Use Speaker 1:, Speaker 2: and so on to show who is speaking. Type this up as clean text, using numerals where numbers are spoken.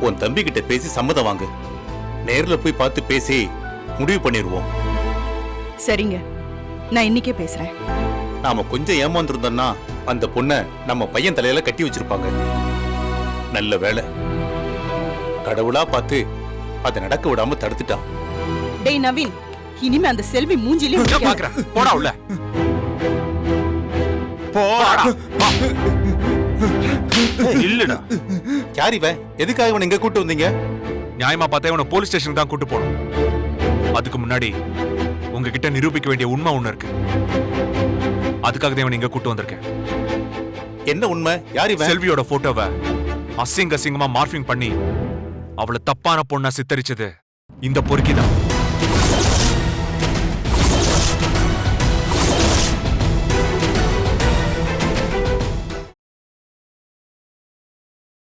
Speaker 1: உன் தம்பி கிட்ட பேசி சம்மதம் வாங்கு. நேர்ல போய் பார்த்து பேசி முடிவு பண்ணிடுவோம்.
Speaker 2: சரிங்க, நான் இன்னைக்கே பேசுறேன்.
Speaker 1: நாம கொஞ்சம் ஏமாந்துருந்தோம்னா அந்த பொண்ணை நம்ம பையன் தலையில கட்டி வச்சிருப்பாங்க. நல்ல வேலை, கடவுளா பார்த்து அதை நடக்க விடாம தடுத்துட்டான்.
Speaker 2: டேய் நவீன், இனிமே அந்த செல்வி மூஞ்சிலையும்
Speaker 3: பாக்குறேன். போடா உள்ள போடா. இல்லடா,
Speaker 1: யார் இவன்? எதுக்காக இவன் இங்க கூட்டு வந்தீங்க?
Speaker 3: நியாயமா பார்த்தா இவனை போலீஸ் ஸ்டேஷனுக்கு தான் கூட்டு போகணும். அதுக்கு முன்னாடி உங்ககிட்ட நிரூபிக்க வேண்டிய உண்மை ஒண்ணு இருக்கு. அதுக்காக தான் இவனை இங்க கூட்டு வந்திருக்கேன்.
Speaker 1: என்ன உண்மை? யார் இவன்?
Speaker 3: செல்வியோட போட்டோவை அசிங்கமா மார்பிங் பண்ணி அவளை தப்பான பொண்ணா சித்தரிச்சது இந்த பொறுக்கிதான்.